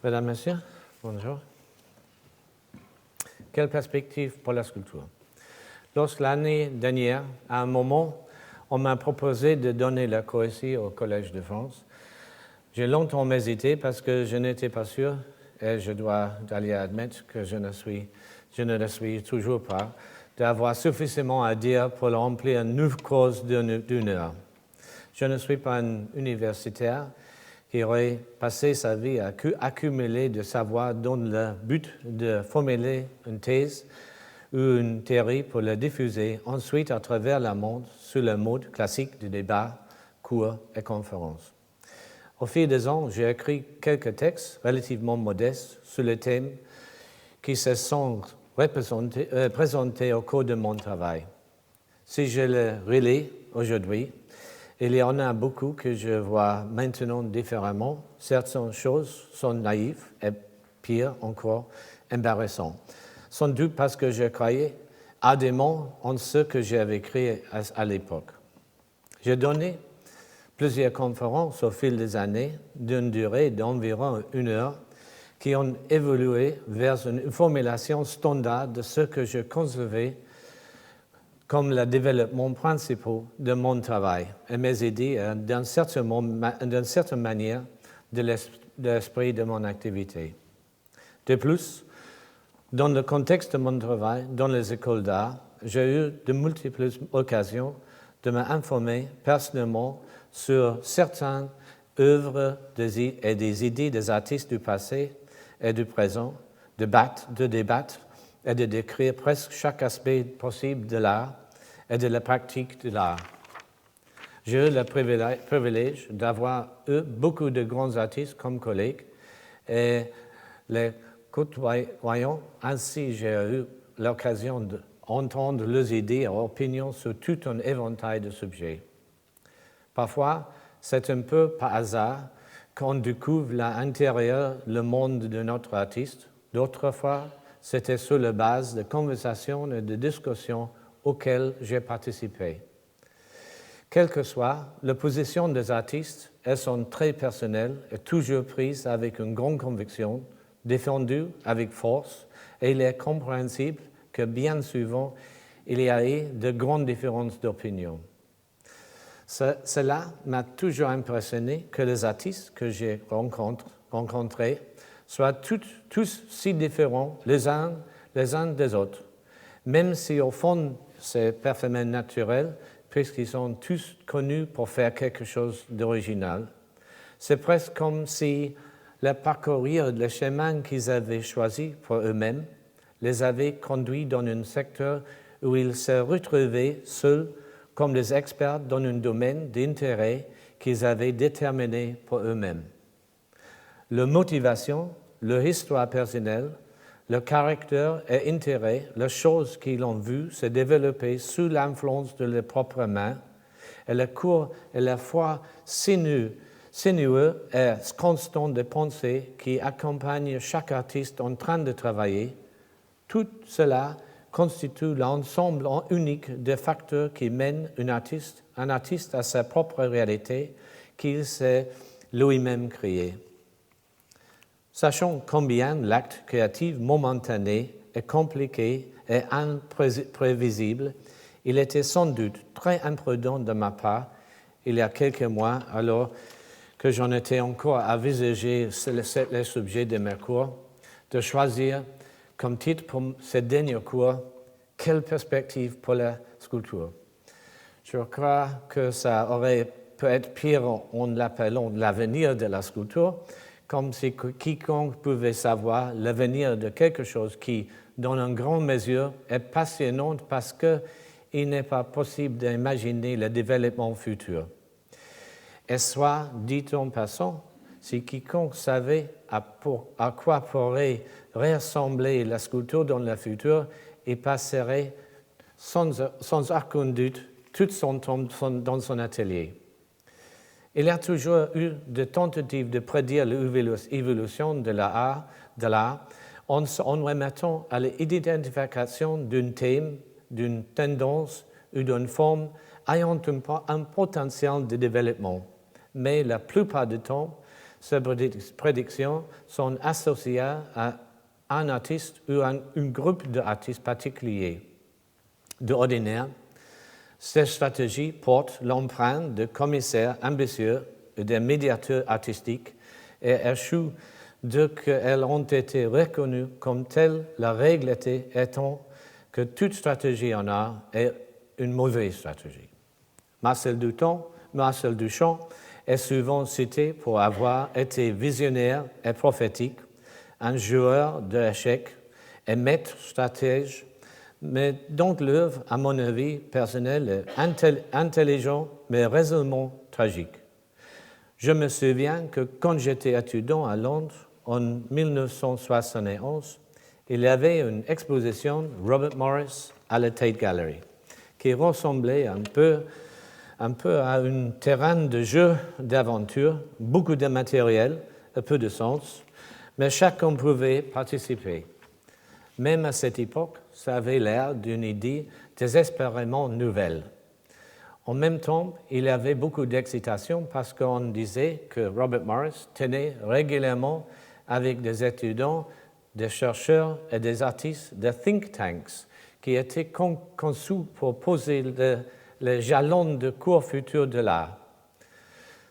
Mesdames, Messieurs, bonjour. Quelle perspective pour la sculpture? Lorsque l'année dernière, à un moment, on m'a proposé de donner le cours ici au Collège de France, j'ai longtemps hésité parce que je n'étais pas sûr, et je dois d'aller admettre que je ne le suis toujours pas, d'avoir suffisamment à dire pour remplir une cours d'une heure. Je ne suis pas un universitaire qui aurait passé sa vie à accumuler de savoir dans le but de formuler une thèse ou une théorie pour la diffuser ensuite à travers le monde sous le mode classique du débat, cours et conférences. Au fil des ans, j'ai écrit quelques textes relativement modestes sur les thèmes qui se sont présentés au cours de mon travail. Si je les relis aujourd'hui, il y en a beaucoup que je vois maintenant différemment. Certaines choses sont naïves et, pire encore, embarrassantes. Sans doute parce que je croyais ardemment en ce que j'avais écrit à l'époque. J'ai donné plusieurs conférences au fil des années d'une durée d'environ 1 heure qui ont évolué vers une formulation standard de ce que je concevais comme le développement principal de mon travail et mes idées d'une certaine manière de l'esprit de mon activité. De plus, dans le contexte de mon travail dans les écoles d'art, j'ai eu de multiples occasions de m'informer personnellement sur certaines œuvres et des idées des artistes du passé et du présent, de débattre et de décrire presque chaque aspect possible de l'art et de la pratique de l'art. J'ai eu le privilège d'avoir eu beaucoup de grands artistes comme collègues et les côtoyant ainsi, j'ai eu l'occasion d'entendre leurs idées et opinions sur tout un éventail de sujets. Parfois, c'est un peu par hasard qu'on découvre à l'intérieur le monde de notre artiste. D'autres fois, c'était sur la base de conversations et de discussions auxquelles j'ai participé. Quelle que soit la position des artistes, elles sont très personnelles et toujours prises avec une grande conviction, défendues avec force, et il est compréhensible que bien souvent, il y a eu de grandes différences d'opinion. Cela m'a toujours impressionné que les artistes que j'ai rencontrés soient tous si différents les uns des autres, même si au fond c'est parfaitement naturel puisqu'ils sont tous connus pour faire quelque chose d'original. C'est presque comme si le parcourir le chemin qu'ils avaient choisi pour eux-mêmes les avait conduits dans un secteur où ils se retrouvaient seuls comme des experts dans un domaine d'intérêt qu'ils avaient déterminé pour eux-mêmes. Leur motivation, leur histoire personnelle, leur caractère et intérêt, les choses qu'ils ont vues se développer sous l'influence de leurs propres mains, et le cours et la foi sinueux et constant de pensée qui accompagnent chaque artiste en train de travailler, tout cela constitue l'ensemble unique des facteurs qui mènent un artiste à sa propre réalité qu'il s'est lui-même créée. Sachant combien l'acte créatif momentané est compliqué et imprévisible, il était sans doute très imprudent de ma part, il y a quelques mois, alors que j'en étais encore à envisager le sujet de mes cours, de choisir comme titre pour ce dernier cours « Quelle perspective pour la sculpture ?» Je crois que ça aurait pu être pire en l'appelant « l'avenir de la sculpture », comme si quiconque pouvait savoir l'avenir de quelque chose qui, dans une grande mesure, est passionnant parce qu'il n'est pas possible d'imaginer le développement futur. Et soit, dit en passant, si quiconque savait à quoi pourrait ressembler la sculpture dans le futur, il passerait sans aucun doute tout son temps dans son atelier. Il y a toujours eu des tentatives de prédire l'évolution de l'art en remettant à l'identification d'un thème, d'une tendance ou d'une forme ayant un potentiel de développement. Mais la plupart du temps, ces prédictions sont associées à un artiste ou un groupe d'artistes particuliers. D'ordinaire, ces stratégies portent l'empreinte de commissaires ambitieux et de médiateurs artistiques et échouent dès qu'elles ont été reconnues comme telles, la règle étant que toute stratégie en art est une mauvaise stratégie. Marcel Duchamp est souvent cité pour avoir été visionnaire et prophétique, un joueur d'échecs et maître stratège, mais dont l'œuvre, à mon avis personnel, est intelligente mais résolument tragique. Je me souviens que quand j'étais étudiant à Londres en 1971, il y avait une exposition Robert Morris à la Tate Gallery qui ressemblait un peu à un terrain de jeu d'aventure, beaucoup de matériel et peu de sens, mais chacun pouvait participer. Même à cette époque, ça avait l'air d'une idée désespérément nouvelle. En même temps, il y avait beaucoup d'excitation parce qu'on disait que Robert Morris tenait régulièrement avec des étudiants, des chercheurs et des artistes de think tanks qui étaient conçus pour poser les jalons de cours futurs de l'art.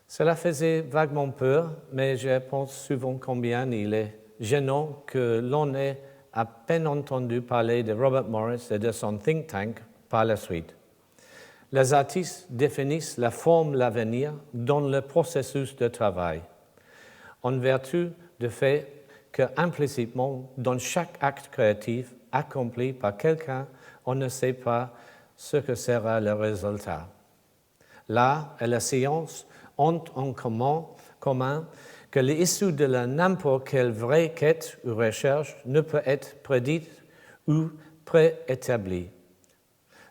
Cela faisait vaguement peur, mais je pense souvent combien il est gênant que l'on ait à peine entendu parler de Robert Morris et de son think tank par la suite. Les artistes définissent la forme, l'avenir dans le processus de travail, en vertu du fait que implicitement, dans chaque acte créatif accompli par quelqu'un, on ne sait pas ce que sera le résultat. L'art et la science ont en commun que l'issue de n'importe quelle vraie quête ou recherche ne peut être prédite ou préétablie.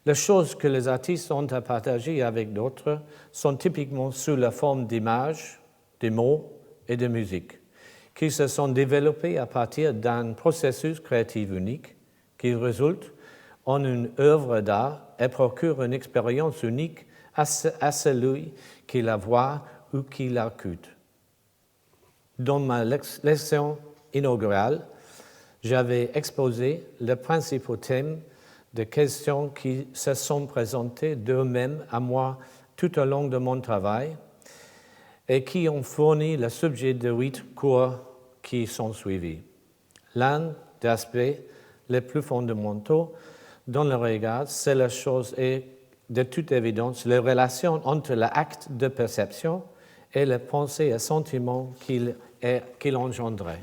Les choses que les artistes ont à partager avec d'autres sont typiquement sous la forme d'images, de mots et de musique, qui se sont développées à partir d'un processus créatif unique qui résulte en une œuvre d'art et procure une expérience unique à celui qui la voit ou qui l'écoute. Dans ma leçon inaugurale, j'avais exposé les principaux thèmes de questions qui se sont présentées d'eux-mêmes à moi tout au long de mon travail et qui ont fourni le sujet de 8 cours qui sont suivis. L'un des aspects les plus fondamentaux dans le regard, c'est la chose et de toute évidence la relation entre l'acte de perception et les pensées et sentiments qu'il engendrait.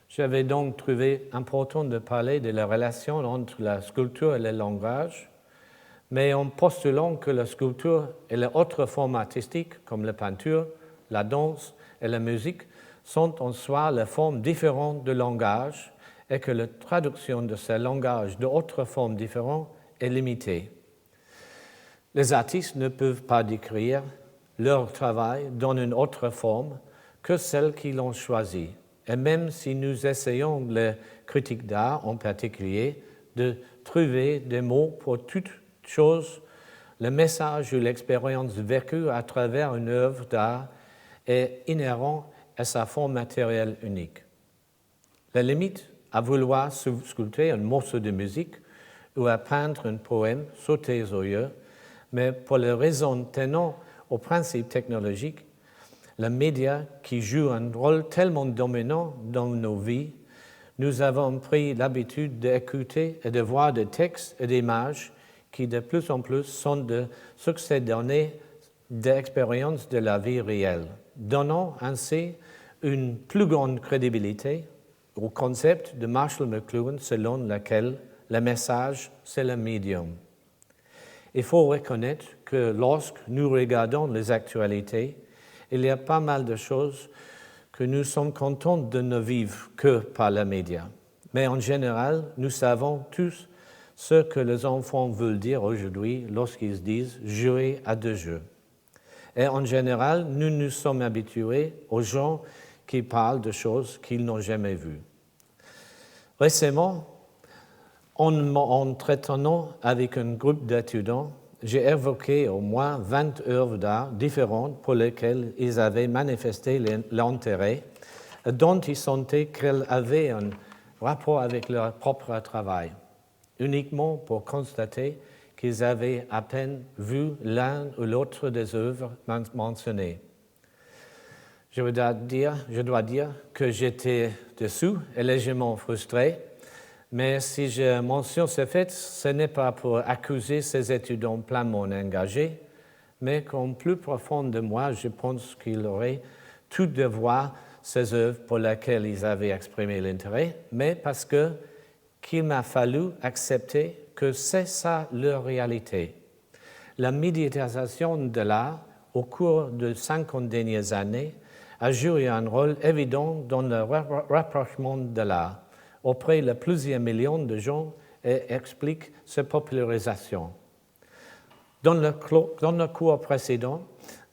J'avais donc trouvé important de parler de la relation entre la sculpture et le langage, mais en postulant que la sculpture et les autres formes artistiques, comme la peinture, la danse et la musique, sont en soi les formes différentes de langage et que la traduction de ces langages d'autres formes différentes est limitée. Les artistes ne peuvent pas décrire leur travail dans une autre forme que celle qu'ils ont choisie. Et même si nous essayons, les critiques d'art en particulier, de trouver des mots pour toute chose, le message ou l'expérience vécue à travers une œuvre d'art est inhérent à sa forme matérielle unique. La limite à vouloir sculpter un morceau de musique ou à peindre un poème sauté aux yeux, mais pour les raisons tenant au principe technologique, les médias qui jouent un rôle tellement dominant dans nos vies, nous avons pris l'habitude d'écouter et de voir des textes et des images qui de plus en plus sont de succédonnées d'expériences de la vie réelle, donnant ainsi une plus grande crédibilité au concept de Marshall McLuhan selon lequel le message, c'est le médium. Il faut reconnaître que lorsque nous regardons les actualités, il y a pas mal de choses que nous sommes contents de ne vivre que par les médias. Mais en général, nous savons tous ce que les enfants veulent dire aujourd'hui lorsqu'ils disent « jouer à deux jeux ». Et en général, nous nous sommes habitués aux gens qui parlent de choses qu'ils n'ont jamais vues. Récemment, en m'entretenant avec un groupe d'étudiants, j'ai évoqué au moins 20 œuvres d'art différentes pour lesquelles ils avaient manifesté l'intérêt, dont ils sentaient qu'elles avaient un rapport avec leur propre travail, uniquement pour constater qu'ils avaient à peine vu l'un ou l'autre des œuvres mentionnées. Je dois dire que j'étais déçu et légèrement frustré, mais si je mentionne ce fait, ce n'est pas pour accuser ces étudiants pleinement engagés, mais qu'en plus profond de moi, je pense qu'ils auraient tout de voir ces œuvres pour lesquelles ils avaient exprimé l'intérêt, mais parce qu'il m'a fallu accepter que c'est ça leur réalité. La médiatisation de l'art au cours des 50 dernières années a joué un rôle évident dans le rapprochement de l'art auprès de plusieurs millions de gens et explique sa popularisation. Dans le cours précédent,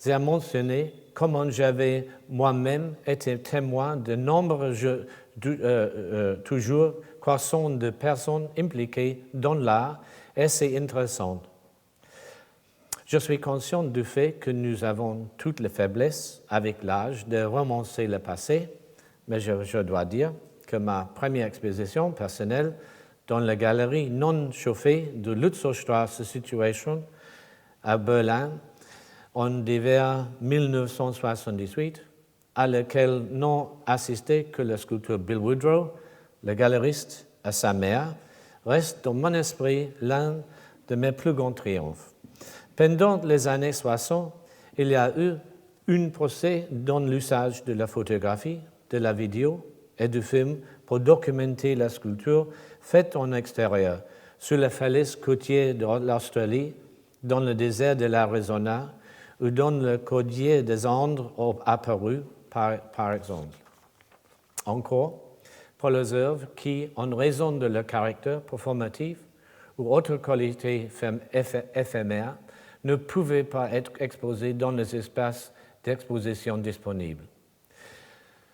j'ai mentionné comment j'avais moi-même été témoin de nombreux toujours croissants de personnes impliquées dans l'art et c'est intéressant. Je suis conscient du fait que nous avons toutes les faiblesses avec l'âge de romancer le passé, mais je dois dire que ma première exposition personnelle dans la galerie non chauffée de Lützowstraße Situation à Berlin en hiver 1978, à laquelle n'ont assisté que le sculpteur Bill Woodrow, le galeriste et sa mère, reste dans mon esprit l'un de mes plus grands triomphes. Pendant les années 60, il y a eu un procès dans l'usage de la photographie, de la vidéo et du film pour documenter la sculpture faite en extérieur, sur la falaise côtière de l'Australie, dans le désert de l'Arizona ou dans le collier des Andes à Pérou, par exemple. Encore, pour les œuvres qui, en raison de leur caractère performatif ou autre qualité éphémère, ne pouvaient pas être exposées dans les espaces d'exposition disponibles.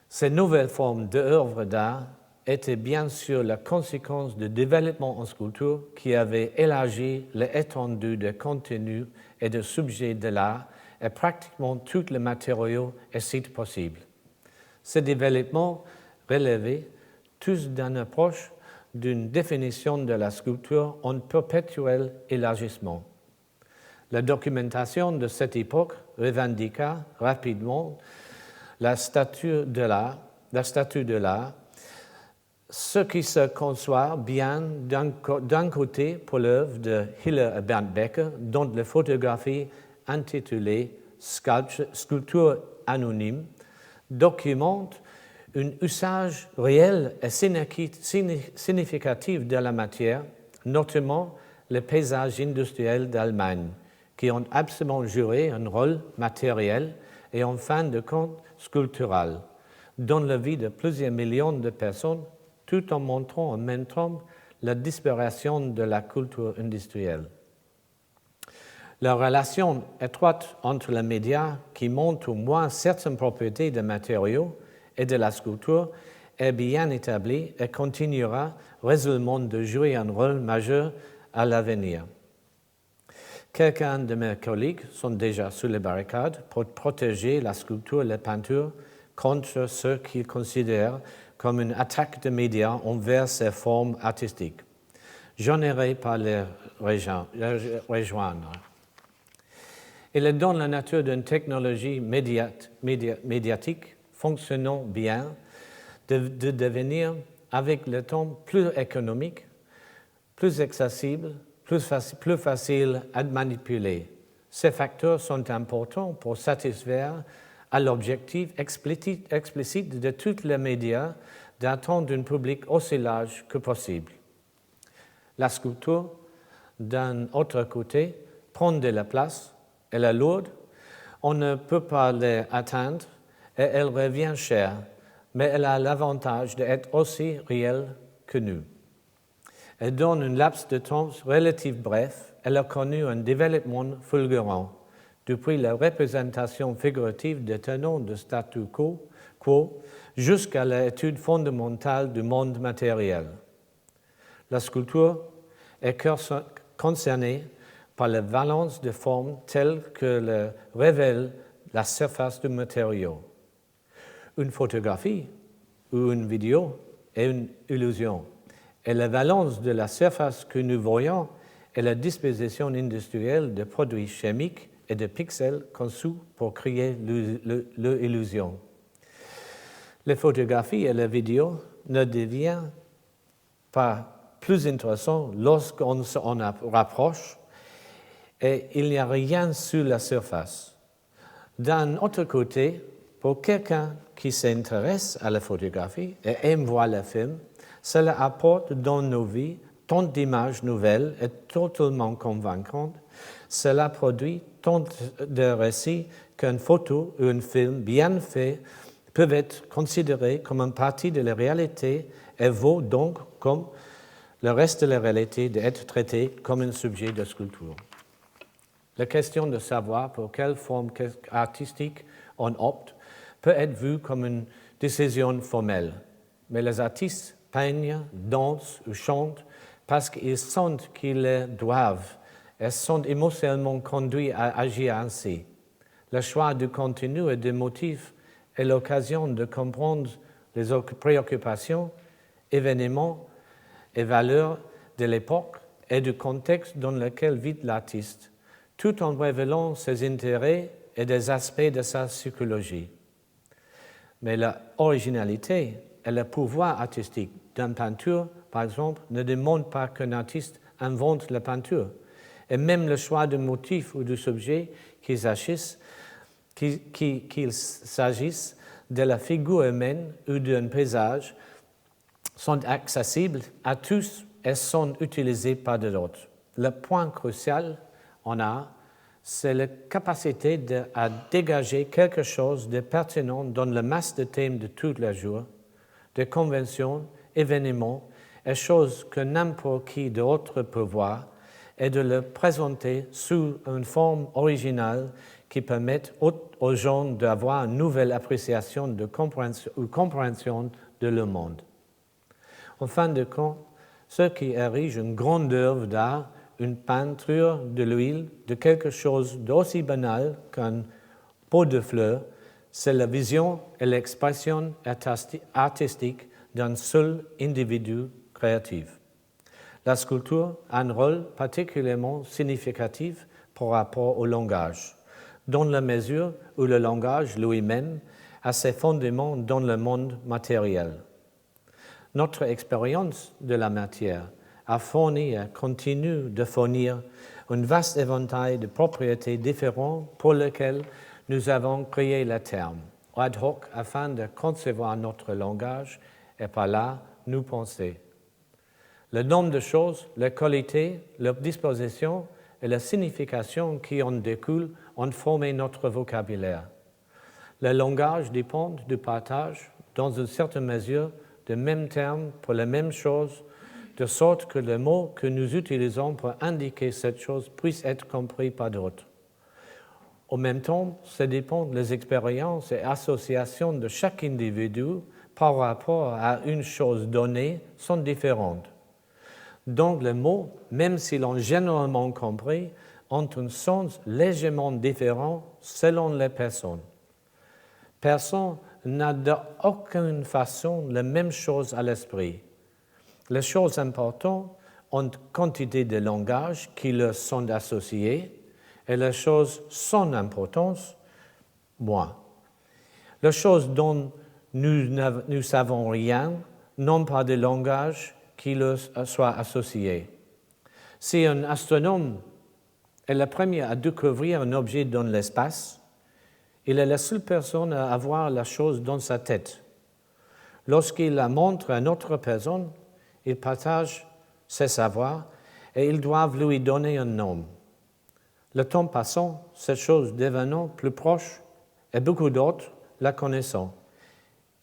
Ces nouvelles formes d'œuvres d'art étaient bien sûr la conséquence du développement en sculpture qui avait élargi l'étendue des contenus et des sujets de l'art et pratiquement tous les matériaux et sites possibles. Ce développement relevait tous d'une approche d'une définition de la sculpture en perpétuel élargissement. La documentation de cette époque revendiqua rapidement la statue de l'art, ce qui se conçoit bien d'un côté pour l'œuvre de Hiller et Bernd Becker, dont la photographie intitulée « Sculpture anonyme » documente un usage réel et significatif de la matière, notamment les paysages industriels d'Allemagne, qui ont absolument joué un rôle matériel et en fin de compte sculptural dans la vie de plusieurs millions de personnes, tout en montrant en même temps la disparition de la culture industrielle. La relation étroite entre les médias qui montrent au moins certaines propriétés des matériaux et de la sculpture est bien établie et continuera résolument de jouer un rôle majeur à l'avenir. Quelques-uns de mes collègues sont déjà sur les barricades pour protéger la sculpture et la peinture contre ce qu'ils considèrent comme une attaque des médias envers ces formes artistiques. Je n'irai pas les rejoindre. Il est dans la nature d'une technologie médiatique fonctionnant bien de devenir avec le temps plus économique, plus accessible, plus facile à manipuler. Ces facteurs sont importants pour satisfaire à l'objectif explicite de tous les médias d'atteindre un public aussi large que possible. La sculpture, d'un autre côté, prend de la place, elle est lourde, on ne peut pas l'atteindre et elle revient chère, mais elle a l'avantage d'être aussi réelle que nous. Et dans un laps de temps relativement bref, elle a connu un développement fulgurant, depuis la représentation figurative des tenants de statu quo jusqu'à l'étude fondamentale du monde matériel. La sculpture est concernée par la valence de forme telle que le révèle la surface du matériau. Une photographie ou une vidéo est une illusion, et la valence de la surface que nous voyons est la disposition industrielle de produits chimiques et de pixels conçus pour créer l'illusion. Les photographies et la vidéo ne deviennent pas plus intéressantes lorsqu'on s'en rapproche et il n'y a rien sur la surface. D'un autre côté, pour quelqu'un qui s'intéresse à la photographie et aime voir le film, cela apporte dans nos vies tant d'images nouvelles et totalement convaincantes. Cela produit tant de récits qu'une photo ou un film bien fait peuvent être considérés comme une partie de la réalité et vaut donc, comme le reste de la réalité, d'être traité comme un sujet de sculpture. La question de savoir pour quelle forme artistique on opte peut être vue comme une décision formelle, mais les artistes peignent, dansent ou chantent parce qu'ils sentent qu'ils le doivent et sont émotionnellement conduits à agir ainsi. Le choix du contenu et des motifs est l'occasion de comprendre les préoccupations, événements et valeurs de l'époque et du contexte dans lequel vit l'artiste, tout en révélant ses intérêts et des aspects de sa psychologie. Mais l'originalité et le pouvoir artistique d'une peinture, par exemple, ne demandent pas qu'un artiste invente la peinture. Et même le choix du motif ou du sujet, qu'il s'agisse de la figure humaine ou d'un paysage, sont accessibles à tous et sont utilisés par d'autres. Le point crucial en art, c'est la capacité à dégager quelque chose de pertinent dans la masse de thèmes de tous les jours, de conventions, événements et choses que n'importe qui d'autre peut voir, et de le présenter sous une forme originale qui permette aux gens d'avoir une nouvelle appréciation de compréhension de le monde. En fin de compte, ce qui érige une grande œuvre d'art, une peinture de l'huile, de quelque chose d'aussi banal qu'un pot de fleurs, c'est la vision et l'expression artistique d'un seul individu créatif. La sculpture a un rôle particulièrement significatif par rapport au langage, dans la mesure où le langage lui-même a ses fondements dans le monde matériel. Notre expérience de la matière a fourni et continue de fournir un vaste éventail de propriétés différentes pour lesquelles nous avons créé le terme ad hoc afin de concevoir notre langage et par là nous penser. Le nombre de choses, la qualité, leur disposition et la signification qui en découlent ont formé notre vocabulaire. Le langage dépend du partage, dans une certaine mesure, des mêmes termes pour les mêmes choses, de sorte que les mots que nous utilisons pour indiquer cette chose puissent être compris par d'autres. En même temps, ça dépend des expériences et associations de chaque individu par rapport à une chose donnée sont différentes. Donc les mots, même s'ils ont généralement compris, ont un sens légèrement différent selon les personnes. Personne n'a d'aucune façon la même chose à l'esprit. Les choses importantes ont une quantité de langage qui leur sont associées et les choses sans importance, moins. Les choses dont nous savons rien n'ont pas de langage qui leur soit associé. Si un astronome est le premier à découvrir un objet dans l'espace, il est la seule personne à avoir la chose dans sa tête. Lorsqu'il la montre à une autre personne, il partage ses savoirs et ils doivent lui donner un nom. Le temps passant, cette chose devenant plus proche et beaucoup d'autres la connaissant,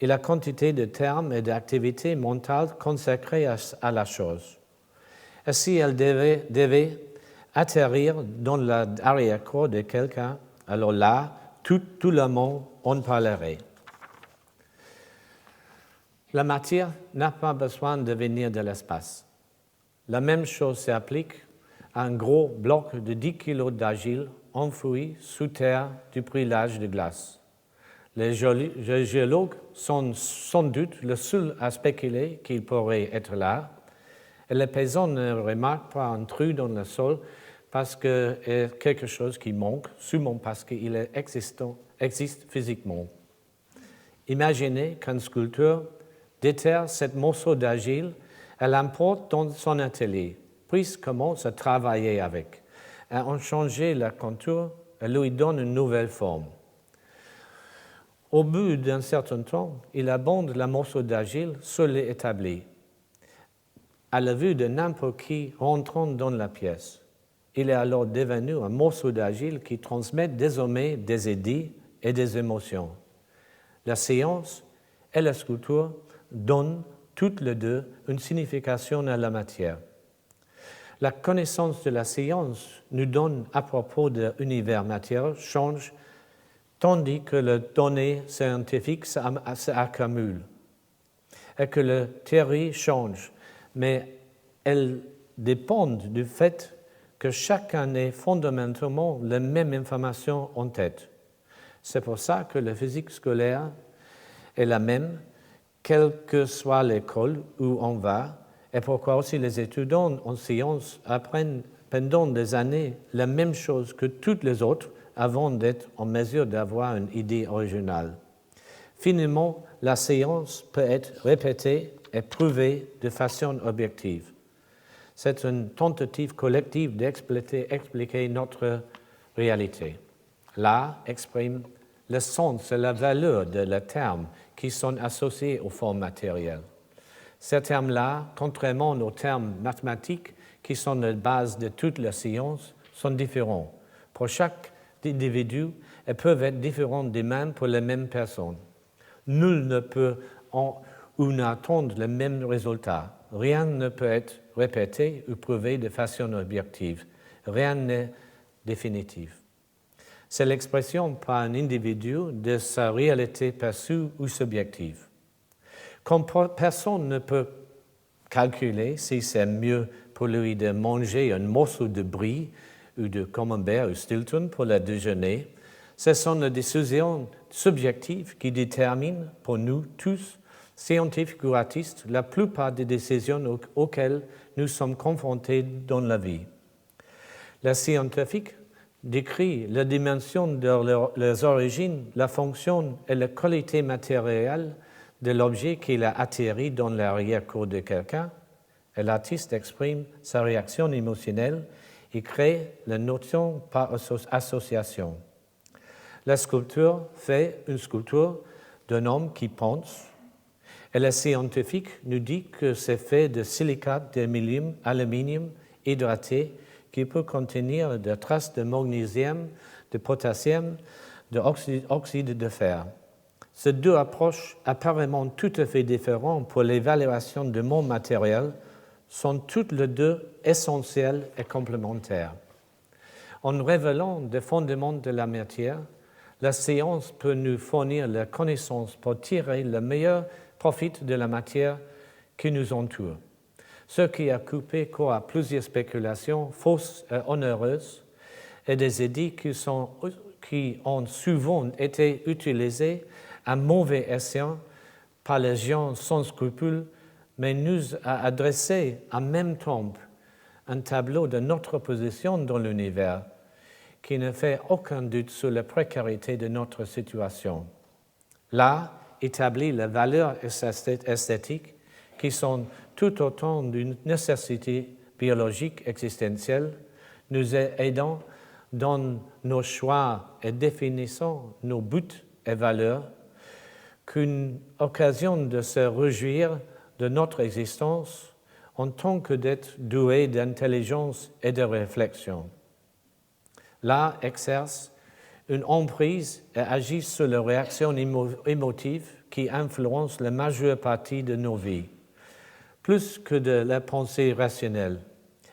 et la quantité de termes et d'activités mentales consacrées à la chose. Et si elle devait atterrir dans l'arrière-cour de quelqu'un, alors là, tout le monde en parlerait. La matière n'a pas besoin de venir de l'espace. La même chose s'applique un gros bloc de 10 kg d'argile enfoui sous terre depuis l'âge de glace. Les géologues sont sans doute le seul à spéculer qu'il pourrait être là, et les paysans ne remarquent pas un trou dans le sol parce qu'il y a quelque chose qui manque, sûrement parce qu'il existe physiquement. Imaginez qu'un sculpteur déterre ce morceau d'argile et l'emporte dans son atelier, puis commence à travailler avec, et en changer la contour et lui donne une nouvelle forme. Au bout d'un certain temps, il abandonne le morceau d'argile seul et établi, à la vue de n'importe qui rentrant dans la pièce. Il est alors devenu un morceau d'argile qui transmet désormais des idées et des émotions. La science et la sculpture donnent toutes les deux une signification à la matière. La connaissance de la science nous donne à propos de l'univers matériel change, tandis que les données scientifiques s'accumulent et que les théories changent, mais elles dépendent du fait que chacun ait fondamentalement la même information en tête. C'est pour ça que la physique scolaire est la même, quelle que soit l'école où on va, et pourquoi aussi les étudiants en sciences apprennent pendant des années la même chose que toutes les autres avant d'être en mesure d'avoir une idée originale. Finalement, la science peut être répétée et prouvée de façon objective. C'est une tentative collective d'expliquer notre réalité. L'art exprime le sens et la valeur de les termes qui sont associés aux formes matérielles. Ces termes-là, contrairement aux termes mathématiques qui sont la base de toute la science, sont différents. Pour chaque individu, elles peuvent être différentes des mêmes pour les mêmes personnes. Nul ne peut ou n'attendre le même résultat. Rien ne peut être répété ou prouvé de façon objective. Rien n'est définitif. C'est l'expression par un individu de sa réalité perçue ou subjective. Comme personne ne peut calculer si c'est mieux pour lui de manger un morceau de brie ou de camembert ou Stilton pour le déjeuner, ce sont les décisions subjectives qui déterminent pour nous tous, scientifiques ou artistes, la plupart des décisions auxquelles nous sommes confrontés dans la vie. Les scientifiques décrit la dimension de leurs origines, la fonction et la qualité matérielle de l'objet qui a atterri dans l'arrière-cour de quelqu'un, et l'artiste exprime sa réaction émotionnelle et crée la notion par association. La sculpture fait une sculpture d'un homme qui pense, et le scientifique nous dit que c'est fait de silicate d'aluminium hydraté qui peut contenir des traces de magnésium, de potassium, d'oxyde de fer. Ces deux approches, apparemment tout à fait différentes pour l'évaluation du monde matériel, sont toutes les deux essentielles et complémentaires. En révélant des fondements de la matière, la science peut nous fournir la connaissance pour tirer le meilleur profit de la matière qui nous entoure. Ce qui a coupé court à plusieurs spéculations fausses et onéreuses et des idées qui ont souvent été utilisées à mauvais escient par les gens sans scrupules, mais nous a adressé en même temps un tableau de notre position dans l'univers qui ne fait aucun doute sur la précarité de notre situation. L'art établit les valeurs esthétiques qui sont tout autant d'une nécessité biologique existentielle, nous aidant dans nos choix et définissant nos buts et valeurs, qu'une occasion de se réjouir de notre existence en tant que d'être doué d'intelligence et de réflexion. L'art exerce une emprise et agit sur les réactions émotives qui influencent la majeure partie de nos vies, plus que de la pensée rationnelle,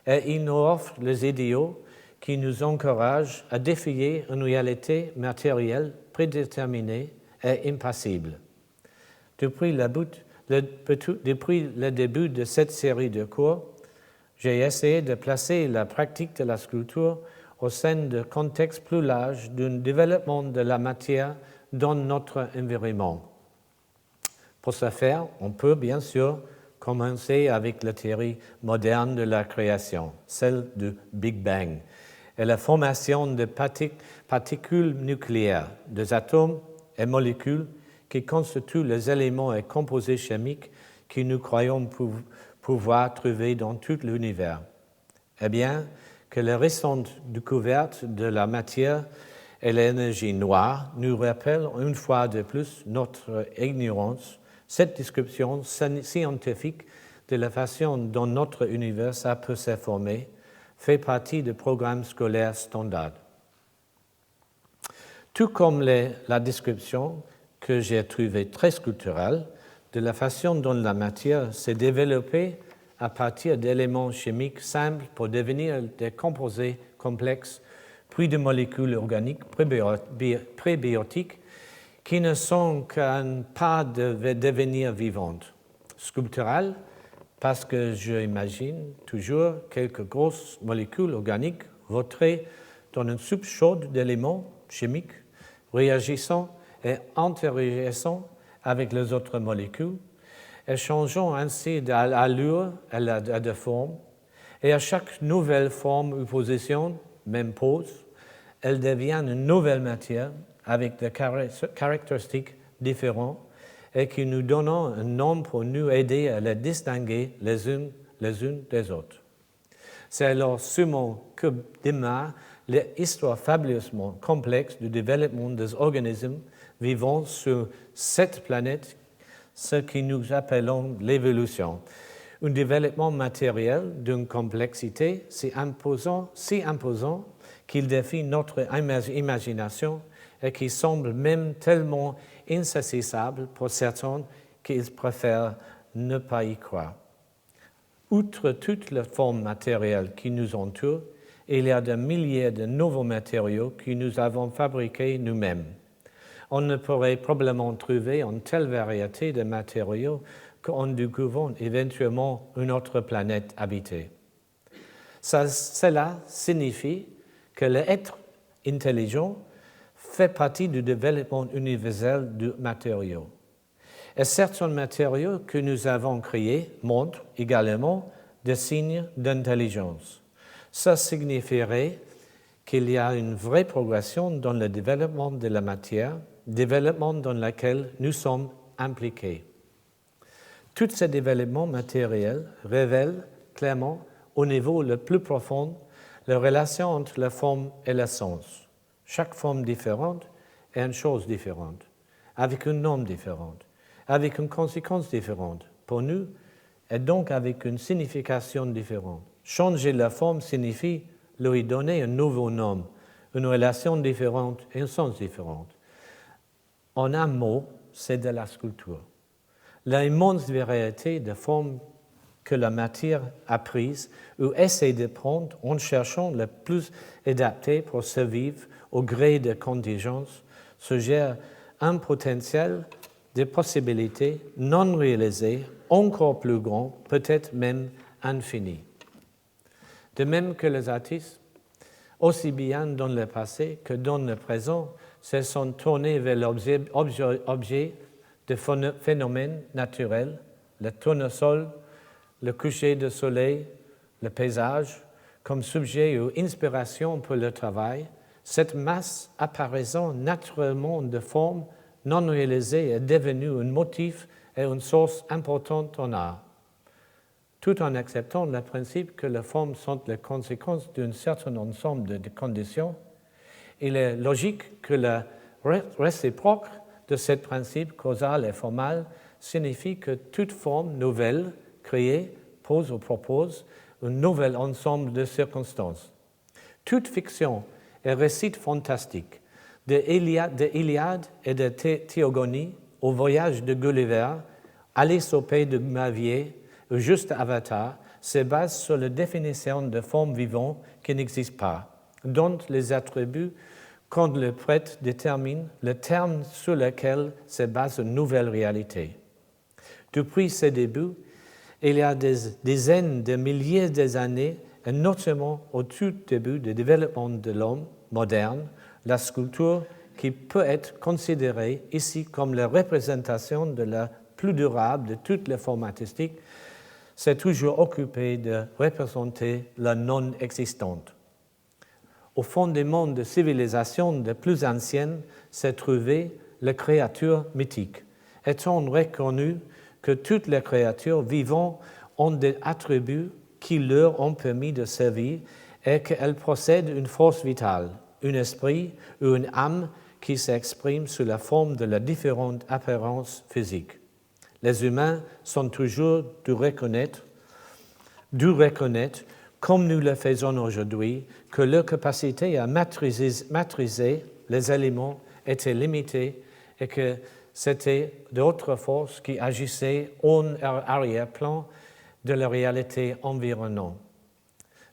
et il nous offre les idéaux qui nous encouragent à défier une réalité matérielle prédéterminée et impassible. Depuis le début de cette série de cours, j'ai essayé de placer la pratique de la sculpture au sein de contextes plus larges d'un développement de la matière dans notre environnement. Pour ce faire, on peut bien sûr commencer avec la théorie moderne de la création, celle du Big Bang, et la formation de particules nucléaires, des atomes et molécules qui constituent les éléments et composés chimiques que nous croyons pouvoir trouver dans tout l'univers. Eh bien, que les récentes découvertes de la matière et l'énergie noire nous rappellent une fois de plus notre ignorance. Cette description scientifique de la façon dont notre univers a pu se former fait partie des programmes scolaires standards. Tout comme la description que j'ai trouvée très sculpturale de la façon dont la matière s'est développée à partir d'éléments chimiques simples pour devenir des composés complexes, puis de molécules organiques prébiotiques qui ne sont qu'un pas de devenir vivantes. Sculpturales, parce que j'imagine toujours quelques grosses molécules organiques vautrées dans une soupe chaude d'éléments chimiques, réagissant et interagissant avec les autres molécules, et changeant ainsi d'allure et de forme, et à chaque nouvelle forme ou position, même pose, elle devient une nouvelle matière avec des caractéristiques différentes et qui nous donnent un nom pour nous aider à les distinguer les unes des autres. C'est alors sûrement que démarre l'histoire fabuleusement complexe du développement des organismes vivant sur cette planète, ce que nous appelons l'évolution. Un développement matériel d'une complexité si imposant qu'il défie notre imagination et qui semble même tellement insaisissable pour certains qu'ils préfèrent ne pas y croire. Outre toutes les formes matérielles qui nous entourent, il y a des milliers de nouveaux matériaux que nous avons fabriqués nous-mêmes. On ne pourrait probablement trouver une telle variété de matériaux qu'en découvrant éventuellement une autre planète habitée. Cela signifie que l'être intelligent fait partie du développement universel du matériau. Et certains matériaux que nous avons créés montrent également des signes d'intelligence. Ça signifierait qu'il y a une vraie progression dans le développement de la matière, développement dans lequel nous sommes impliqués. Tous ces développements matériels révèlent clairement, au niveau le plus profond, la relation entre la forme et l'essence. Chaque forme différente est une chose différente, avec un nom différent, avec une conséquence différente pour nous, et donc avec une signification différente. Changer la forme signifie lui donner un nouveau nom, une relation différente et un sens différent. En un mot, c'est de la sculpture. L'immense variété de formes que la matière a prises ou essaie de prendre en cherchant le plus adapté pour survivre au gré des contingences suggère un potentiel de possibilités non réalisées encore plus grand, peut-être même infini. De même que les artistes, aussi bien dans le passé que dans le présent, se sont tournés vers l'objet de phénomènes naturels, le tournesol, le coucher de soleil, le paysage, comme sujet ou inspiration pour le travail, cette masse apparaissant naturellement de formes non réalisées est devenue un motif et une source importante en art, tout en acceptant le principe que les formes sont les conséquences d'un certain ensemble de conditions. Il est logique que la réciproque de ce principe causal et formal signifie que toute forme nouvelle créée pose ou propose un nouvel ensemble de circonstances. Toute fiction et récit fantastique, de Iliade et de Théogonie au voyage de Gulliver, Alice au pays de Mavier, ou juste Avatar, se base sur la définition de formes vivantes qui n'existent pas, dont les attributs quand le prêtre détermine le terme sur lequel se base une nouvelle réalité. Depuis ses débuts, il y a des dizaines de milliers d'années, et notamment au tout début du développement de l'homme moderne, la sculpture, qui peut être considérée ici comme la représentation de la plus durable de toutes les formes artistiques, s'est toujours occupée de représenter la non-existante. Au fondement des civilisations les plus anciennes s'est trouvée la créature mythique, étant reconnu que toutes les créatures vivantes ont des attributs qui leur ont permis de survivre et qu'elles possèdent une force vitale, un esprit ou une âme qui s'exprime sous la forme de leurs différentes apparences physiques. Les humains sont toujours dû reconnaître, comme nous le faisons aujourd'hui, que leur capacité à maîtriser les éléments était limitée et que c'était d'autres forces qui agissaient en arrière-plan de la réalité environnante.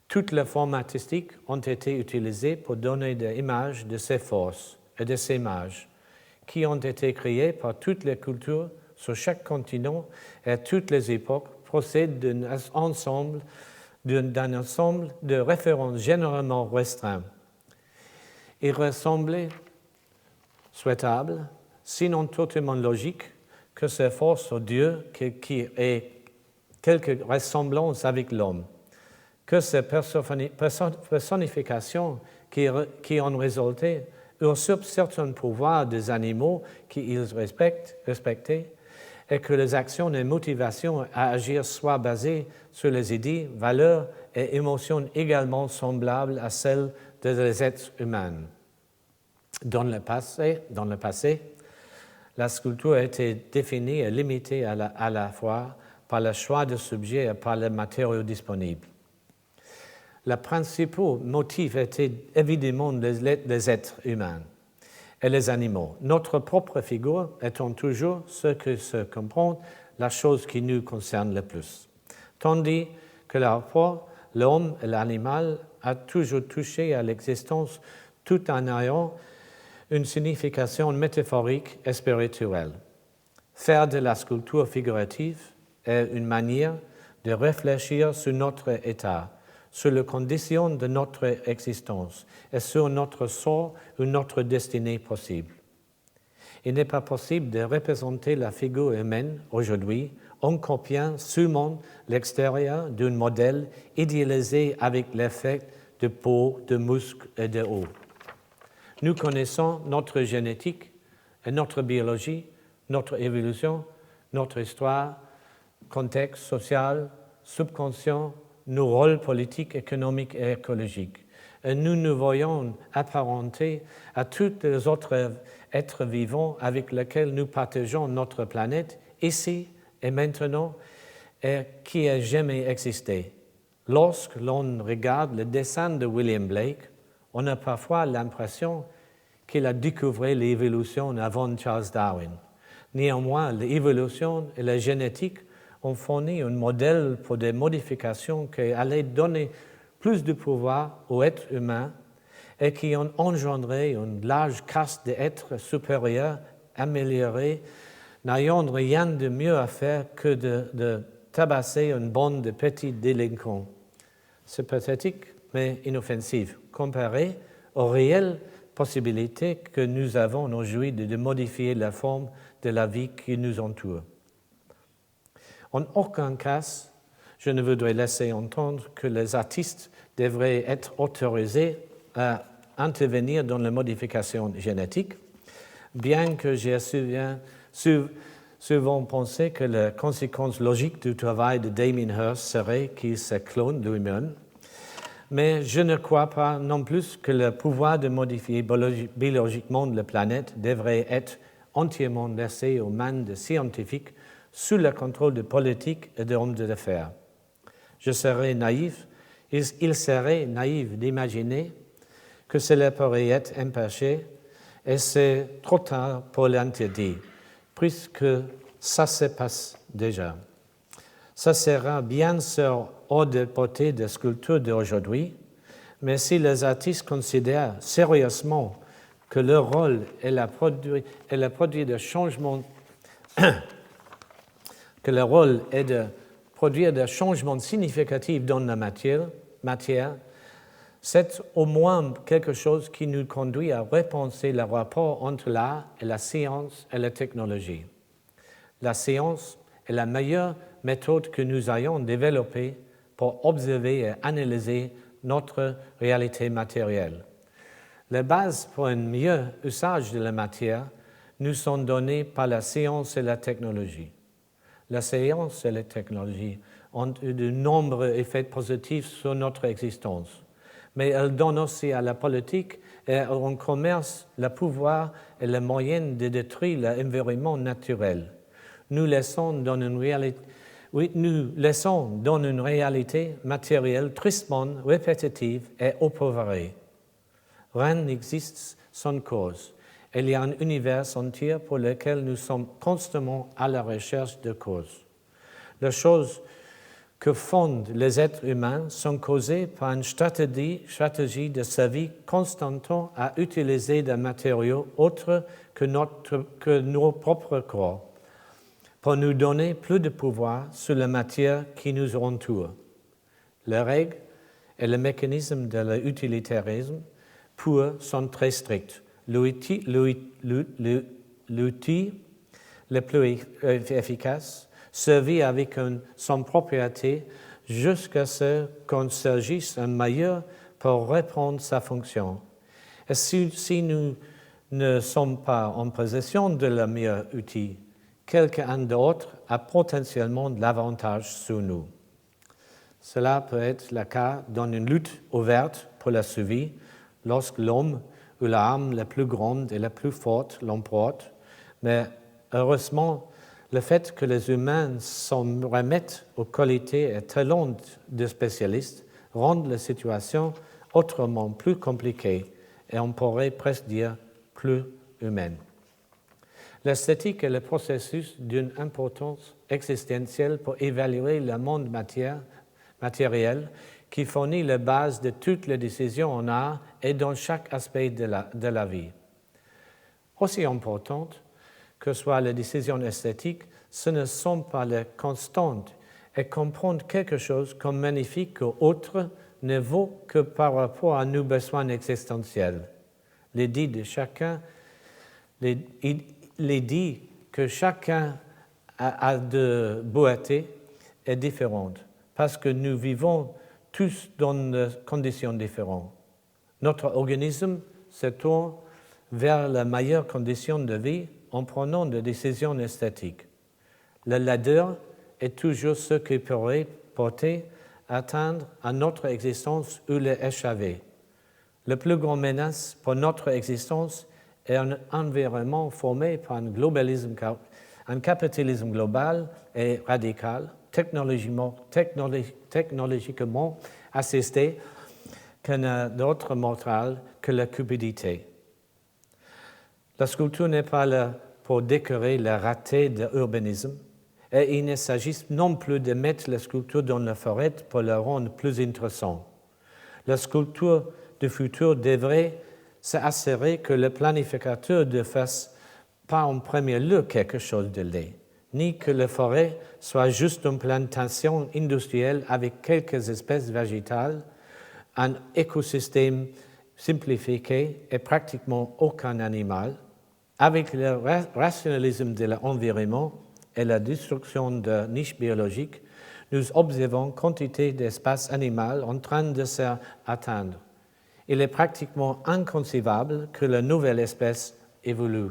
Toutes les formes artistiques ont été utilisées pour donner des images de ces forces et de ces mages, qui ont été créées par toutes les cultures sur chaque continent et à toutes les époques, procèdent d'un ensemble de références généralement restreintes. Il ressemblait souhaitable, sinon totalement logique, que ces forces aux dieux qui aient quelque ressemblance avec l'homme, que ces personnifications qui en résultaient usurpent certains pouvoirs des animaux qu'ils respectaient, et que les actions et motivations à agir soient basées sur les idées, valeurs et émotions également semblables à celles des êtres humains. Dans le passé, la sculpture a été définie et limitée à la fois par le choix de subjets et par les matériaux disponibles. Le principal motif était évidemment les êtres humains et les animaux, notre propre figure étant toujours ce que se comprend la chose qui nous concerne le plus. Tandis que le rapport, l'homme et l'animal a toujours touché à l'existence tout en ayant une signification métaphorique et spirituelle. Faire de la sculpture figurative est une manière de réfléchir sur notre état, sur les conditions de notre existence et sur notre sort ou notre destinée possible. Il n'est pas possible de représenter la figure humaine aujourd'hui en copiant seulement l'extérieur d'un modèle idéalisé avec l'effet de peau, de muscles et de os. Nous connaissons notre génétique et notre biologie, notre évolution, notre histoire, contexte social, subconscient, nos rôles politiques, économiques et écologiques. Et nous nous voyons apparentés à tous les autres êtres vivants avec lesquels nous partageons notre planète, ici et maintenant, et qui n'a jamais existé. Lorsque l'on regarde le dessin de William Blake, on a parfois l'impression qu'il a découvert l'évolution avant Charles Darwin. Néanmoins, l'évolution et la génétique ont fourni un modèle pour des modifications qui allaient donner plus de pouvoir aux êtres humains et qui ont engendré une large caste d'êtres supérieurs, améliorés, n'ayant rien de mieux à faire que de tabasser une bande de petits délinquants. C'est pathétique, mais inoffensif, comparé aux réelles possibilités que nous avons aujourd'hui de modifier la forme de la vie qui nous entoure. En aucun cas, je ne voudrais laisser entendre que les artistes devraient être autorisés à intervenir dans la modification génétique, bien que j'ai souvent pensé que la conséquence logique du travail de Damien Hirst serait qu'il se clone lui-même. Mais je ne crois pas non plus que le pouvoir de modifier biologiquement la planète devrait être entièrement laissé aux mains des scientifiques sous le contrôle de politiques et d'hommes d'affaires. Il serait naïf d'imaginer que cela pourrait être empêché et c'est trop tard pour l'interdire, puisque ça se passe déjà. Ça sera bien sûr hors de portée des sculptures d'aujourd'hui, mais si les artistes considèrent sérieusement que leur rôle est de changement, que le rôle est de produire des changements significatifs dans la matière, c'est au moins quelque chose qui nous conduit à repenser le rapport entre l'art et la science et la technologie. La science est la meilleure méthode que nous ayons développée pour observer et analyser notre réalité matérielle. Les bases pour un meilleur usage de la matière nous sont données par la science et la technologie. La science et la technologie ont eu de nombreux effets positifs sur notre existence, mais elles donnent aussi à la politique et au commerce le pouvoir et les moyens de détruire l'environnement naturel. Nous laissons dans une réalité matérielle tristement répétitive et oppovrée. Rien n'existe sans cause. Il y a un univers entier pour lequel nous sommes constamment à la recherche de causes. Les choses que font les êtres humains sont causées par une stratégie de survie constante à utiliser des matériaux autres que nos propres corps pour nous donner plus de pouvoir sur la matière qui nous entoure. Les règles et le mécanisme de l'utilitarisme pur sont très stricts. L'outil le plus efficace servit avec son propriété jusqu'à ce qu'on s'agisse un meilleur pour reprendre sa fonction. Et si nous ne sommes pas en possession de le meilleur outil, quelqu'un d'autre a potentiellement de l'avantage sur nous. Cela peut être le cas dans une lutte ouverte pour la survie, lorsque l'homme ou l'arme la plus grande et la plus forte l'emporte, mais heureusement, le fait que les humains s'en remettent aux qualités et talents de spécialistes rend la situation autrement plus compliquée et on pourrait presque dire plus humaine. L'esthétique est le processus d'une importance existentielle pour évaluer le monde matériel qui fournit la base de toutes les décisions en art et dans chaque aspect de la vie. Aussi importante que soient les décisions esthétiques, ce ne sont pas les constantes et comprendre quelque chose comme magnifique ou autre ne vaut que par rapport à nos besoins existentiels. L'idée que chacun a de beauté est différente parce que nous vivons tous dans des conditions différentes. Notre organisme se tourne vers la meilleure condition de vie en prenant des décisions esthétiques. La laideur est toujours ce qui pourrait porter atteindre à notre existence ou l'échapper. La plus grande menace pour notre existence est un environnement formé par un capitalisme global et radical, technologiquement assisté, qui n'a d'autre mortal que la cupidité. La sculpture n'est pas là pour décorer le raté de l'urbanisme, et il ne s'agit non plus de mettre la sculpture dans la forêt pour la rendre plus intéressante. La sculpture du futur devrait s'assurer que le planificateur ne fasse pas en premier lieu quelque chose de laid, ni que la forêt soit juste une plantation industrielle avec quelques espèces végétales, un écosystème simplifié et pratiquement aucun animal. Avec le rationalisme de l'environnement et la destruction de niches biologiques, nous observons quantité d'espaces animaux en train de s'atteindre. Il est pratiquement inconcevable que la nouvelle espèce évolue.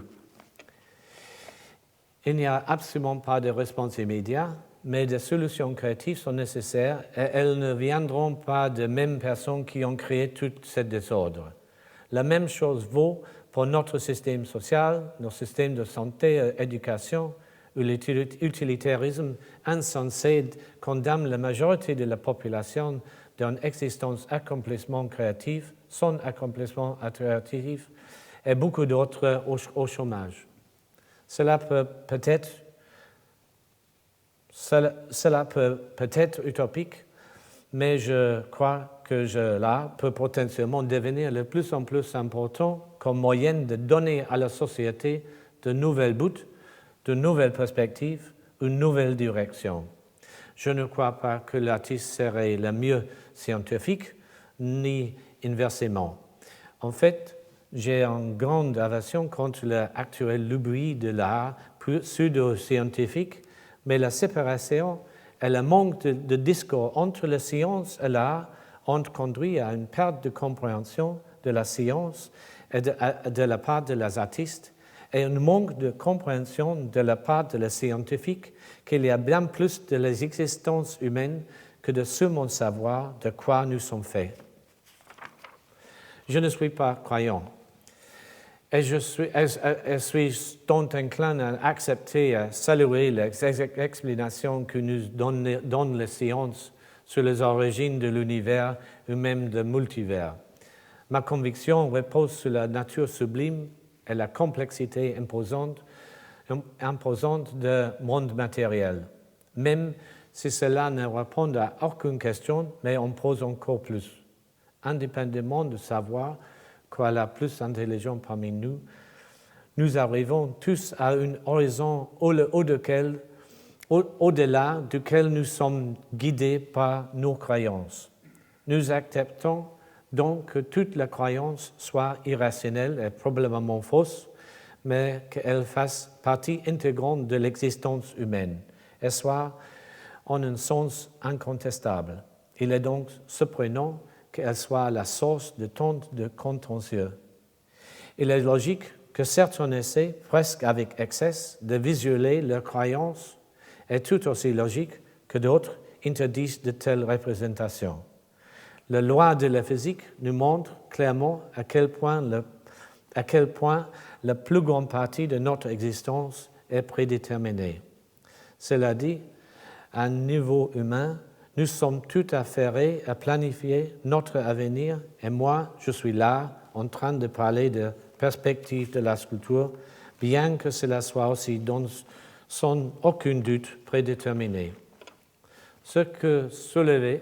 Il n'y a absolument pas de réponse immédiate, mais des solutions créatives sont nécessaires et elles ne viendront pas des mêmes personnes qui ont créé tout ce désordre. La même chose vaut pour notre système social, nos systèmes de santé et d'éducation, où l'utilitarisme insensé condamne la majorité de la population d'une existence accomplissement créatif, sans accomplissement créatif, et beaucoup d'autres au chômage. Cela peut être utopique, mais je crois que cela peut potentiellement devenir de plus en plus important comme moyen de donner à la société de nouvelles buts, de nouvelles perspectives, une nouvelle direction. Je ne crois pas que l'artiste serait le mieux scientifique, ni inversement. En fait, j'ai une grande aversion contre l'actuel lubie de l'art pseudo-scientifique, mais la séparation et le manque de discours entre la science et l'art ont conduit à une perte de compréhension de la science et de la part des artistes et un manque de compréhension de la part des scientifiques qu'il y a bien plus de l'existence humaine que de seulement savoir de quoi nous sommes faits. Je ne suis pas croyant et je suis donc inclin à accepter et à saluer les explanations que nous donnent les sciences sur les origines de l'univers ou même du multivers. Ma conviction repose sur la nature sublime et la complexité imposante du monde matériel, même si cela ne répond à aucune question, mais en pose encore plus. Indépendamment de savoir quoi est la plus intelligente parmi nous, nous arrivons tous à un horizon au-delà duquel nous sommes guidés par nos croyances. Nous acceptons donc que toute la croyance soit irrationnelle et probablement fausse, mais qu'elle fasse partie intégrante de l'existence humaine et soit en un sens incontestable. Il est donc surprenant qu'elle soit la source de tant de contentieux. Il est logique que certains essaient, presque avec excès, de visualiser leurs croyances, et tout aussi logique que d'autres interdisent de telles représentations. La loi de la physique nous montre clairement à quel point la plus grande partie de notre existence est prédéterminée. Cela dit, à un niveau humain, nous sommes tout affairés à planifier notre avenir et moi, je suis là en train de parler de perspective de la sculpture, bien que cela soit aussi sans aucun doute prédéterminé. Ce que soulevait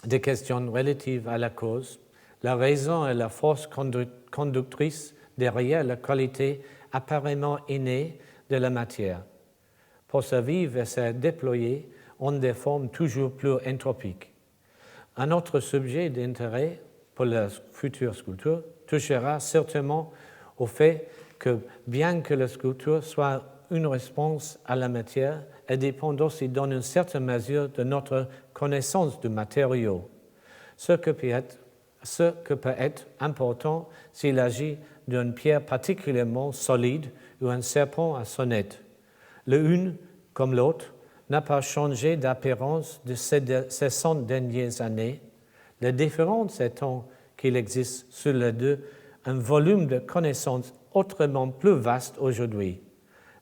des questions relatives à la cause, la raison et la force conductrice derrière la qualité apparemment innée de la matière, pour se vivre et se déployer en des formes toujours plus entropiques. Un autre sujet d'intérêt pour la future sculpture touchera certainement au fait que bien que la sculpture soit une réponse à la matière, elle dépend aussi dans une certaine mesure de notre connaissance du matériau, ce que peut être important s'il agit d'une pierre particulièrement solide ou un serpent à sonnette. L'une, comme l'autre, n'a pas changé d'apparence de ces 100 dernières années. La différence étant qu'il existe sur les deux un volume de connaissances autrement plus vaste aujourd'hui.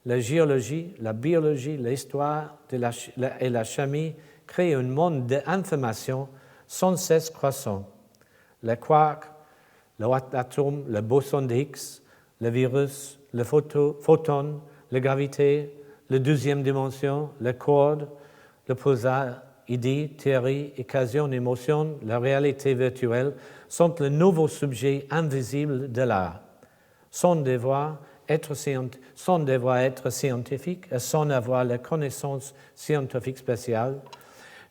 La géologie, la biologie, l'histoire et la chimie créent un monde d'informations sans cesse croissant. Les quarks, l'atome, le boson de Higgs, le virus, le photon, la gravité, la deuxième dimension, les cordes, le pulsar, idée, théorie, occasion, émotion, la réalité virtuelle sont le nouveau sujet invisible de l'art. Sans devoir être scientifique et sans avoir la connaissance scientifique spéciale,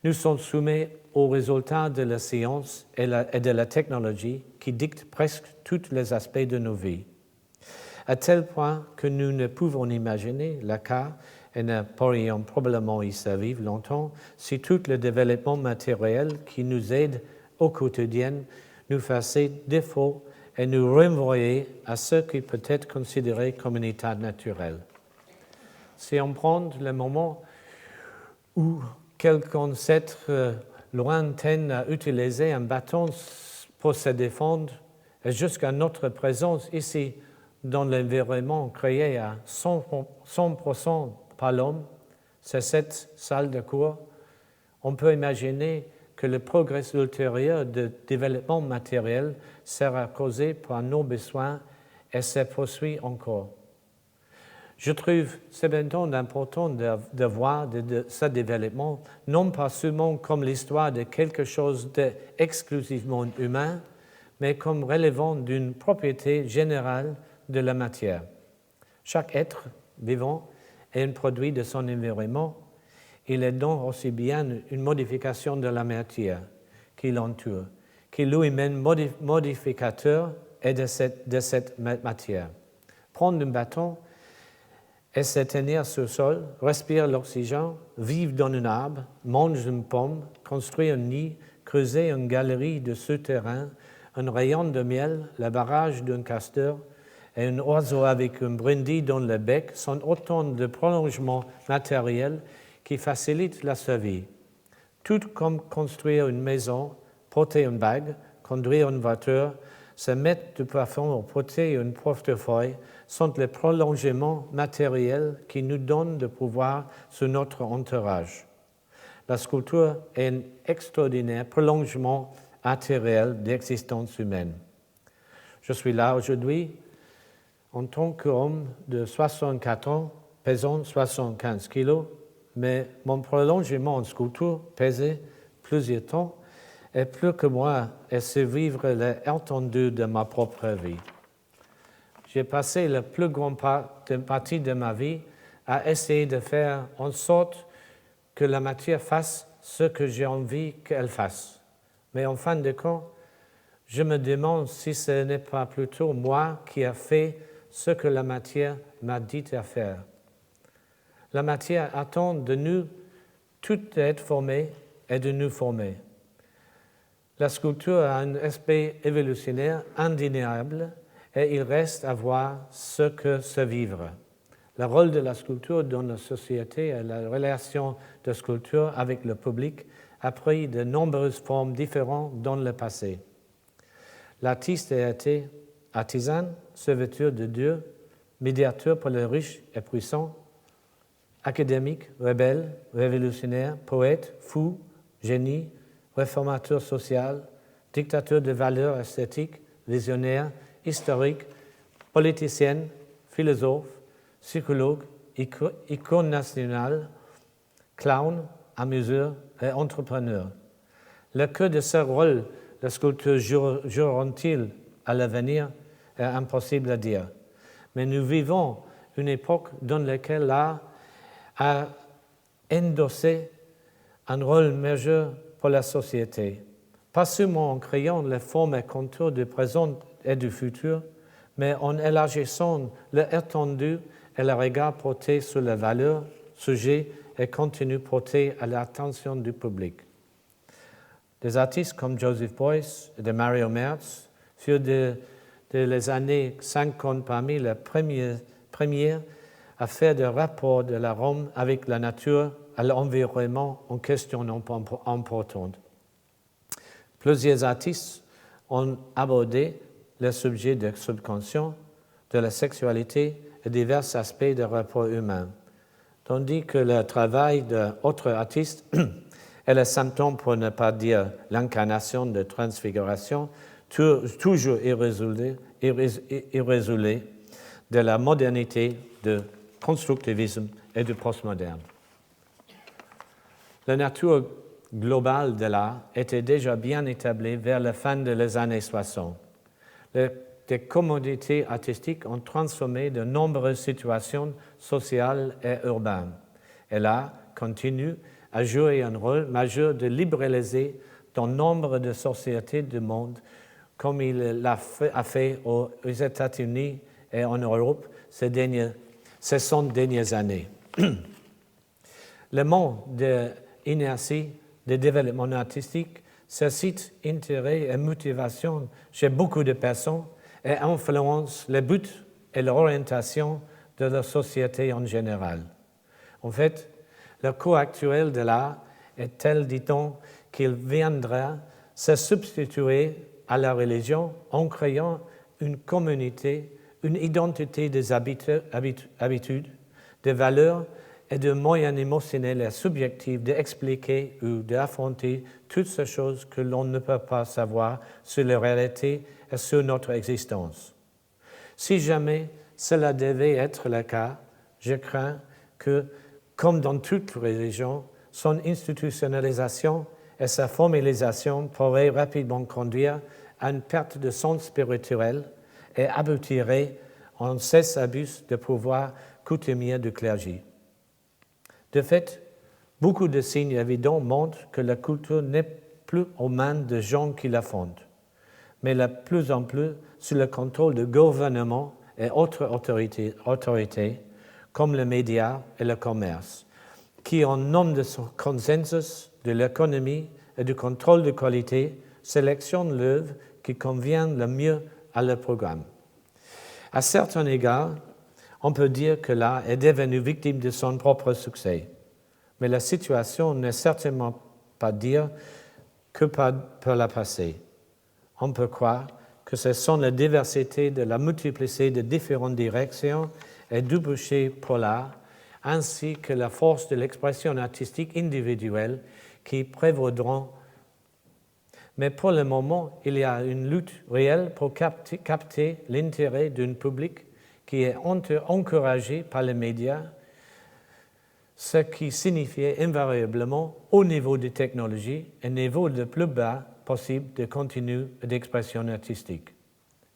nous sommes soumis aux résultats de la science et de la technologie qui dictent presque tous les aspects de nos vies, à tel point que nous ne pouvons imaginer le cas et ne pourrions probablement y survivre longtemps si tout le développement matériel qui nous aide au quotidien nous faisait défaut et nous renvoyer à ce qui peut être considéré comme un état naturel. Si on prend le moment où quelques ancêtres lointains a utilisé un bâton pour se défendre, et jusqu'à notre présence ici, dans l'environnement créé à 100% par l'homme, c'est cette salle de cours, on peut imaginer que le progrès ultérieur de développement matériel sera causé par nos besoins et se poursuit encore. Je trouve cependant important de voir ce développement non pas seulement comme l'histoire de quelque chose d'exclusivement humain, mais comme relevant d'une propriété générale de la matière. Chaque être vivant est un produit de son environnement Il est donc aussi bien une modification de la matière qui l'entoure, qui lui-même modificateur est de cette matière. Prendre un bâton et se tenir sur le sol, respirer l'oxygène, vivre dans un arbre, manger une pomme, construire un nid, creuser une galerie de souterrain, un rayon de miel, le barrage d'un castor et un oiseau avec un brindille dans le bec sont autant de prolongements matériels qui facilitent la survie. Tout comme construire une maison, porter une bague, conduire une voiture, se mettre du plafond ou porter un portefeuille sont les prolongements matériels qui nous donnent de pouvoir sur notre entourage. La sculpture est un extraordinaire prolongement matériel d'existence humaine. Je suis là aujourd'hui en tant qu'homme de 64 ans, pesant 75 kilos, mais mon prolongement en sculpture pesait plusieurs temps et plus que moi et survivre l'étendue de ma propre vie. J'ai passé la plus grande partie de ma vie à essayer de faire en sorte que la matière fasse ce que j'ai envie qu'elle fasse. Mais en fin de compte, je me demande si ce n'est pas plutôt moi qui ai fait ce que la matière m'a dit à faire. La matière attend de nous tout être formée et de nous former. La sculpture a un aspect évolutionnaire indéniable et il reste à voir ce que c'est vivre. Le rôle de la sculpture dans la société et la relation de sculpture avec le public a pris de nombreuses formes différentes dans le passé. L'artiste a été artisan, serviteur de Dieu, médiateur pour les riches et puissants, académique, rebelle, révolutionnaire, poète, fou, génie, réformateur social, dictateur de valeurs esthétiques, visionnaire, historique, politicien, philosophe, psychologue, icône nationale, clown, amuseur et entrepreneur. Le cœur de ce rôle, la sculpture jouera-t-il à l'avenir, est impossible à dire. Mais nous vivons une époque dans laquelle l'art a endossé un rôle majeur pour la société, pas seulement en créant les formes et contours du présent et du futur, mais en élargissant l'étendue et le regard porté sur les valeurs, sujets et contenus portés à l'attention du public. Des artistes comme Joseph Beuys et de Mario Merz furent de les années 50 parmi les premiers à faire des rapports de la Rome avec la nature à l'environnement en question importante. Plusieurs artistes ont abordé le sujet du subconscient, de la sexualité et divers aspects des rapports humains, tandis que le travail d'autres artistes est le symptôme, pour ne pas dire l'incarnation de transfiguration, toujours irrésolu de la modernité, du constructivisme et du postmoderne. La nature globale de l'art était déjà bien établie vers la fin des années 60. Les commodités artistiques ont transformé de nombreuses situations sociales et urbaines. Et l'art continue à jouer un rôle majeur de libéraliser dans nombre de sociétés du monde, comme il l'a fait aux États-Unis et en Europe ces 100 dernières années. Le manque d'inertie de développement artistique suscite intérêt et motivation chez beaucoup de personnes et influence les buts et l'orientation de la société en général. En fait, le cours actuel de l'art est tel, dit-on, qu'il viendra se substituer à la religion en créant une communauté, une identité des habitudes, des valeurs et de moyens émotionnels et subjectifs d'expliquer ou d'affronter toutes ces choses que l'on ne peut pas savoir sur la réalité et sur notre existence. Si jamais cela devait être le cas, je crains que, comme dans toute religion, son institutionnalisation et sa formalisation pourraient rapidement conduire à une perte de sens spirituel et aboutirait en cesse-abus de pouvoir coutumier du clergé. De fait, Beaucoup de signes évidents montrent que la culture n'est plus aux mains de gens qui la fondent, mais de plus en plus sous le contrôle de gouvernements et autres autorités comme les médias et le commerce, qui, en nom de son consensus, de l'économie et du contrôle de qualité, sélectionnent l'œuvre qui convient le mieux à leur programme. À certains égards, on peut dire que l'art est devenu victime de son propre succès, mais la situation n'est certainement pas dire que par la passé. On peut croire que ce sont la diversité de la multiplicité de différentes directions et débouchés pour l'art, ainsi que la force de l'expression artistique individuelle qui prévaudront. Mais pour le moment, il y a une lutte réelle pour capter l'intérêt d'un public qui est encouragé par les médias, ce qui signifie invariablement au niveau des technologies un niveau le plus bas possible de contenu et d'expression artistique.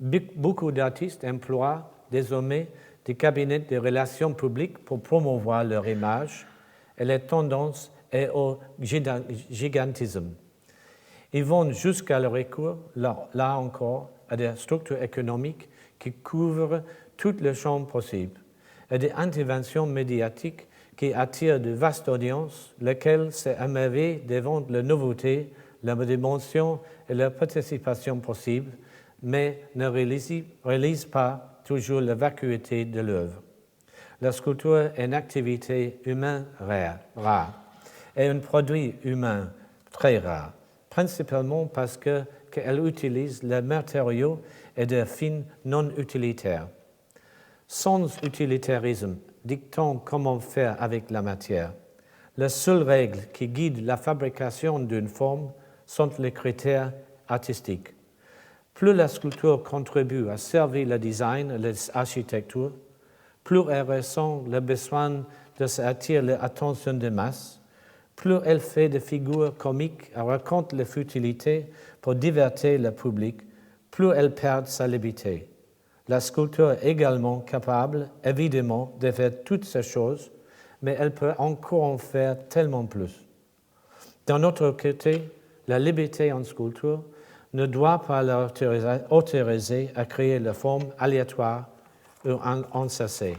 Beaucoup d'artistes emploient désormais des cabinets de relations publiques pour promouvoir leur image et la tendance est au gigantisme. Ils vont jusqu'à le recours, là encore, à des structures économiques qui couvrent tout le champ possible et des interventions médiatiques qui attirent de vastes audiences, lesquelles s'émerveillent devant la nouveauté, la dimension et la participation possible, mais ne réalisent pas toujours la vacuité de l'œuvre. La sculpture est une activité humaine rare et un produit humain très rare, principalement parce qu'elle utilise les matériaux et des fins non utilitaires. Sans utilitarisme dictant comment faire avec la matière, les seules règles qui guident la fabrication d'une forme sont les critères artistiques. Plus la sculpture contribue à servir le design et l'architecture, plus elle ressent le besoin de s'attirer l'attention des masses, plus elle fait des figures comiques et raconte les futilités pour divertir le public, plus elle perd sa liberté. La sculpture est également capable, évidemment, de faire toutes ces choses, mais elle peut encore en faire tellement plus. D'un autre côté, la liberté en sculpture ne doit pas l'autoriser à créer la forme aléatoire ou insensée.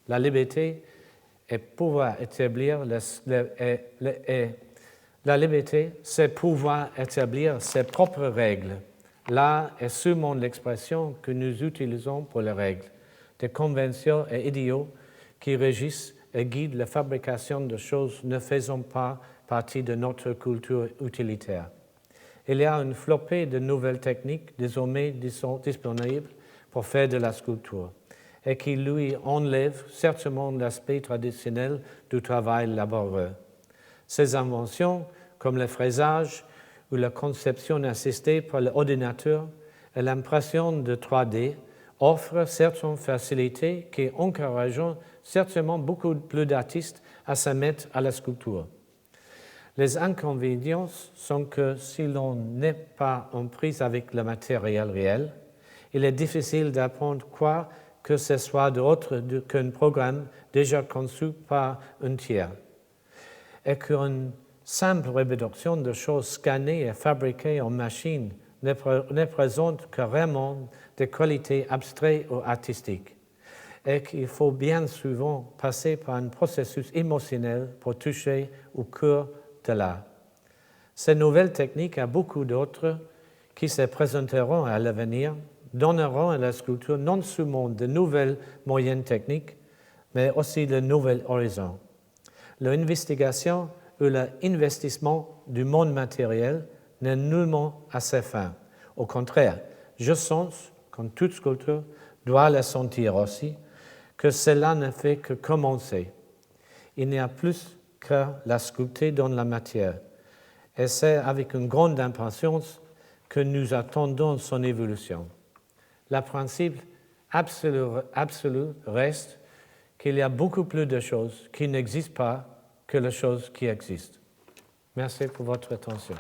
La liberté est pouvoir établir c'est pouvoir établir ses propres règles. L'art est seulement l'expression que nous utilisons pour les règles, des conventions et idéaux qui régissent et guident la fabrication de choses ne faisant pas partie de notre culture utilitaire. Il y a une flopée de nouvelles techniques désormais disponibles pour faire de la sculpture et qui lui enlèvent certainement l'aspect traditionnel du travail laborieux. Ces inventions, comme le fraisage ou la conception assistée par l'ordinateur et l'impression de 3D, offrent certaines facilités qui encouragent certainement beaucoup plus d'artistes à se mettre à la sculpture. Les inconvénients sont que si l'on n'est pas en prise avec le matériel réel, il est difficile d'apprendre quoi que ce soit d'autre qu'un programme déjà conçu par un tiers, et qu'une simple reproduction de choses scannées et fabriquées en machine ne présente que vraiment des qualités abstraites ou artistiques, et qu'il faut bien souvent passer par un processus émotionnel pour toucher au cœur de l'art. Ces nouvelles techniques et beaucoup d'autres qui se présenteront à l'avenir donneront à la sculpture non seulement de nouvelles moyens techniques, mais aussi de nouveaux horizons. L'investigation ou l'investissement du monde matériel n'est nullement à ses fins. Au contraire, je sens, comme toute sculpture doit le sentir aussi, que cela ne fait que commencer. Il n'y a plus que la sculpter dans la matière. Et c'est avec une grande impatience que nous attendons son évolution. Le principe absolu reste qu'il y a beaucoup plus de choses qui n'existent pas que les choses qui existent. Merci pour votre attention.